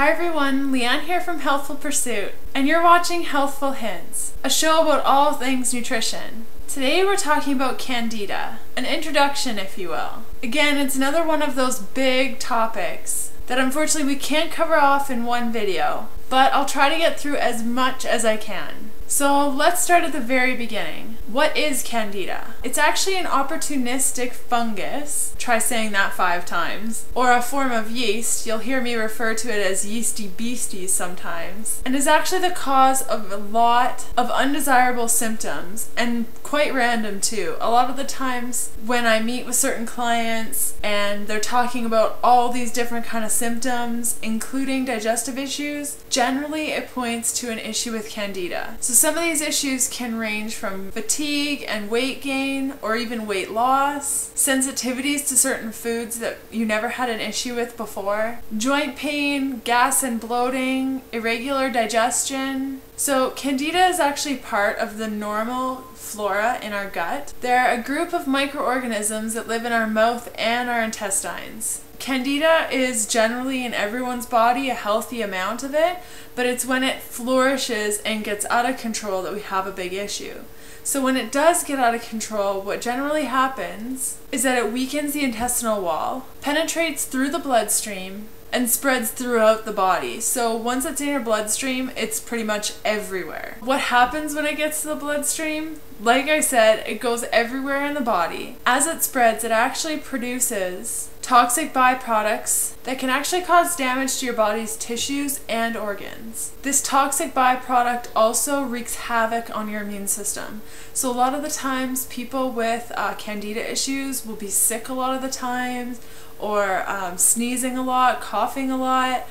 Hi everyone, Leanne here from Healthful Pursuit, and you're watching Healthful Hints, a show about all things nutrition. Today we're talking about Candida, an introduction if you will. Again, it's another one of those big topics that unfortunately we can't cover off in one video, but I'll try to get through as much as I can. So let's start at the very beginning. What is Candida? It's actually an opportunistic fungus, try saying that 5 times, or a form of yeast. You'll hear me refer to it as yeasty beasties sometimes, and is actually the cause of a lot of undesirable symptoms, and quite random too. A lot of the times when I meet with certain clients and they're talking about all these different kind of symptoms, including digestive issues, generally it points to an issue with Candida. So some of these issues can range from fatigue and weight gain, or even weight loss, sensitivities to certain foods that you never had an issue with before, joint pain, gas and bloating, irregular digestion. So Candida is actually part of the normal flora in our gut. They're a group of microorganisms that live in our mouth and our intestines. Candida is generally in everyone's body, a healthy amount of it, but it's when it flourishes and gets out of control that we have a big issue. So when it does get out of control, what generally happens is that it weakens the intestinal wall, penetrates through the bloodstream, and spreads throughout the body. So once it's in your bloodstream, it's pretty much everywhere. What happens when it gets to the bloodstream? Like I said, it goes everywhere in the body. As it spreads, it actually produces toxic byproducts that can actually cause damage to your body's tissues and organs. This toxic byproduct also wreaks havoc on your immune system. So a lot of the times people with Candida issues will be sick a lot of the times, or sneezing a lot, coughing a lot,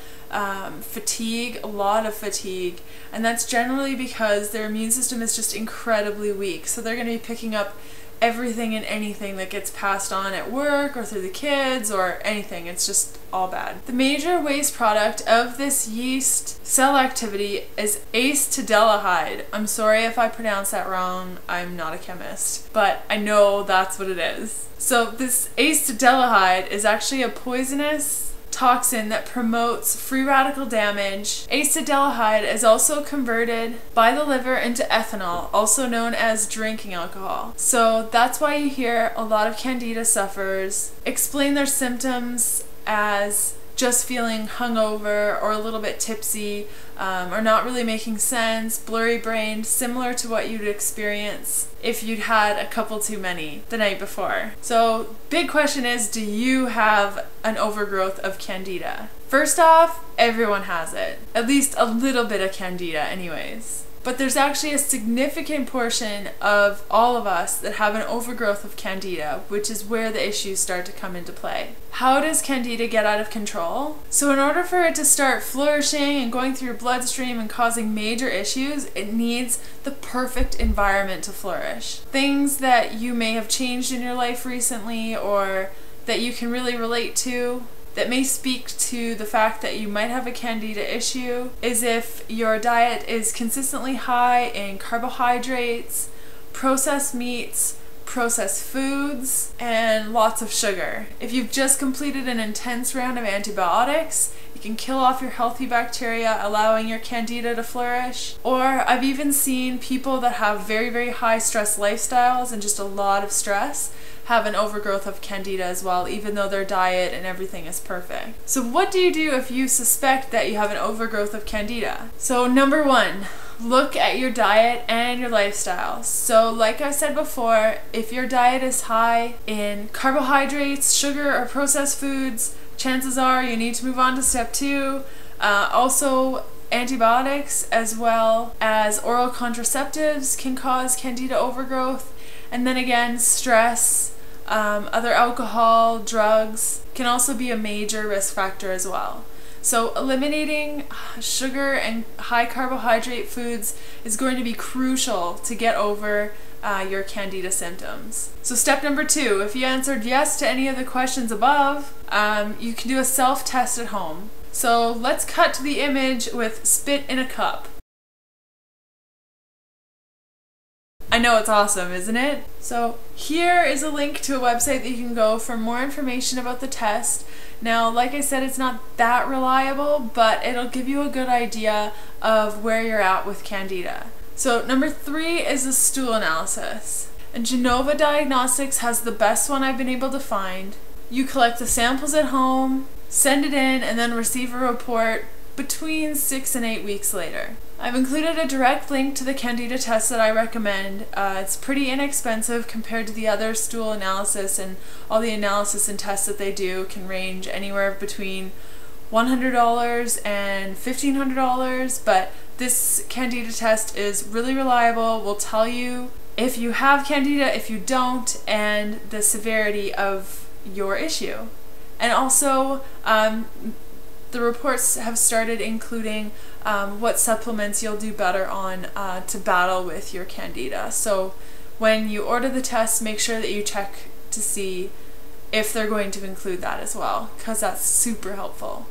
fatigue, a lot of fatigue, and that's generally because their immune system is just incredibly weak. So they're going to be picking up everything and anything that gets passed on at work or through the kids or anything. It's just all bad. The major waste product of this yeast cell activity is acetaldehyde. I'm sorry if I pronounce that wrong. I'm not a chemist, but I know that's what it is. So this acetaldehyde is actually a poisonous toxin that promotes free radical damage. Acetaldehyde is also converted by the liver into ethanol, also known as drinking alcohol. So that's why you hear a lot of Candida sufferers explain their symptoms as just feeling hungover or a little bit tipsy, or not really making sense, blurry brained, similar to what you'd experience if you'd had a couple too many the night before. So big question is, do you have an overgrowth of Candida? First off, everyone has it. At least a little bit of Candida anyways. But there's actually a significant portion of all of us that have an overgrowth of Candida, which is where the issues start to come into play. How does Candida get out of control? So in order for it to start flourishing and going through your bloodstream and causing major issues, it needs the perfect environment to flourish. Things that you may have changed in your life recently, or that you can really relate to, that may speak to the fact that you might have a Candida issue, is if your diet is consistently high in carbohydrates, processed meats, processed foods, and lots of sugar. If you've just completed an intense round of antibiotics, you can kill off your healthy bacteria, allowing your Candida to flourish. Or I've even seen people that have very, very high stress lifestyles and just a lot of stress have an overgrowth of Candida as well, even though their diet and everything is perfect. So what do you do if you suspect that you have an overgrowth of Candida? So number 1, look at your diet and your lifestyle. So like I said before, if your diet is high in carbohydrates, sugar, or processed foods, chances are you need to move on to step 2. Also, antibiotics as well as oral contraceptives can cause Candida overgrowth. And then again, stress, other alcohol, drugs can also be a major risk factor as well. So eliminating sugar and high carbohydrate foods is going to be crucial to get over your Candida symptoms. So step number 2, if you answered yes to any of the questions above, you can do a self-test at home. So let's cut to the image with spit in a cup. I know it's awesome, isn't it? So here is a link to a website that you can go for more information about the test. Now, like I said, it's not that reliable, but it'll give you a good idea of where you're at with Candida. So number 3 is a stool analysis. And Genova Diagnostics has the best one I've been able to find. You collect the samples at home, send it in, and then receive a report between 6 and 8 weeks later. I've included a direct link to the Candida test that I recommend. It's pretty inexpensive compared to the other stool analysis, and all the analysis and tests that they do can range anywhere between $100 and $1,500, but this Candida test is really reliable. Will tell you if you have Candida, if you don't, and the severity of your issue. And also, the reports have started including what supplements you'll do better on to battle with your Candida. So when you order the test, make sure that you check to see if they're going to include that as well, because that's super helpful.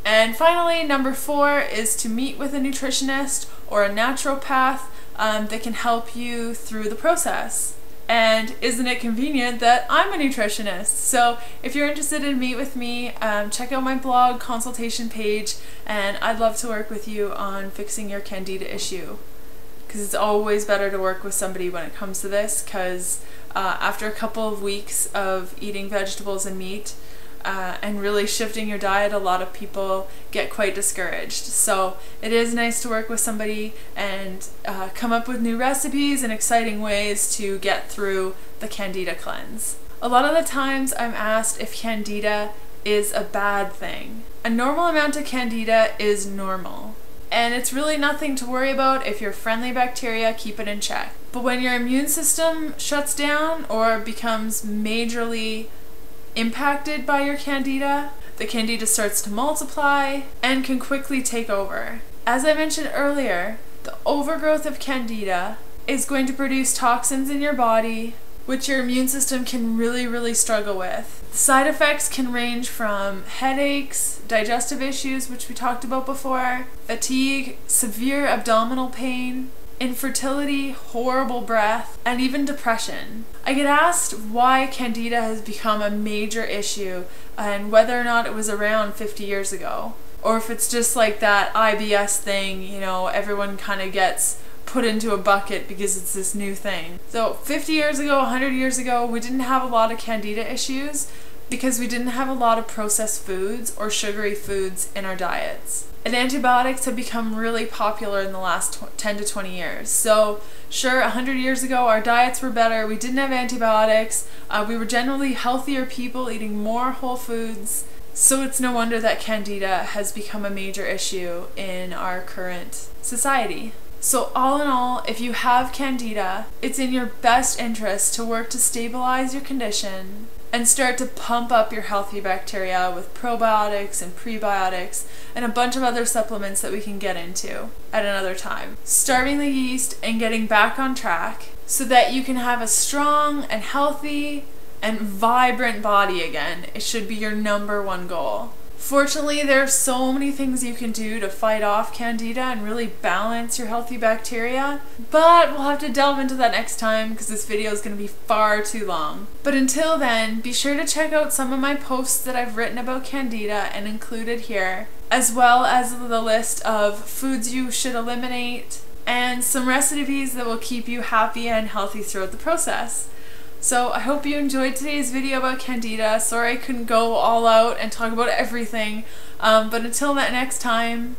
And finally, number 4 is to meet with a nutritionist or a naturopath that can help you through the process. And isn't it convenient that I'm a nutritionist? So if you're interested in meet with me, check out my blog consultation page, and I'd love to work with you on fixing your Candida issue. Because it's always better to work with somebody when it comes to this, because after a couple of weeks of eating vegetables and meat, and really shifting your diet, a lot of people get quite discouraged. So it is nice to work with somebody and come up with new recipes and exciting ways to get through the Candida cleanse. A lot of the times I'm asked if Candida is a bad thing. A normal amount of Candida is normal, and it's really nothing to worry about. If your friendly bacteria, keep it in check. But when your immune system shuts down or becomes majorly impacted by your Candida, the Candida starts to multiply and can quickly take over. As I mentioned earlier, the overgrowth of Candida is going to produce toxins in your body, which your immune system can really struggle with. The side effects can range from headaches, digestive issues, which we talked about before, fatigue, severe abdominal pain, infertility, horrible breath, and even depression. I get asked why Candida has become a major issue and whether or not it was around 50 years ago, or if it's just like that IBS thing, you know, everyone kind of gets put into a bucket because it's this new thing. So 50 years ago, 100 years ago, we didn't have a lot of Candida issues because we didn't have a lot of processed foods or sugary foods in our diets. And antibiotics have become really popular in the last 10 to 20 years. So sure, 100 years ago our diets were better, we didn't have antibiotics, we were generally healthier people eating more whole foods. So it's no wonder that Candida has become a major issue in our current society. So all in all, if you have Candida, it's in your best interest to work to stabilize your condition and start to pump up your healthy bacteria with probiotics and prebiotics and a bunch of other supplements that we can get into at another time. Starving the yeast and getting back on track so that you can have a strong and healthy and vibrant body again. It should be your #1 goal. Fortunately, there are so many things you can do to fight off Candida and really balance your healthy bacteria, but we'll have to delve into that next time because this video is going to be far too long. But until then, be sure to check out some of my posts that I've written about Candida and included here, as well as the list of foods you should eliminate and some recipes that will keep you happy and healthy throughout the process. So I hope you enjoyed today's video about Candida. Sorry I couldn't go all out and talk about everything, but until that next time,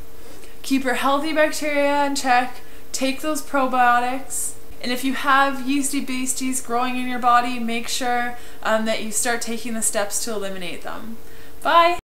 keep your healthy bacteria in check, take those probiotics, and if you have yeasty beasties growing in your body, make sure that you start taking the steps to eliminate them. Bye!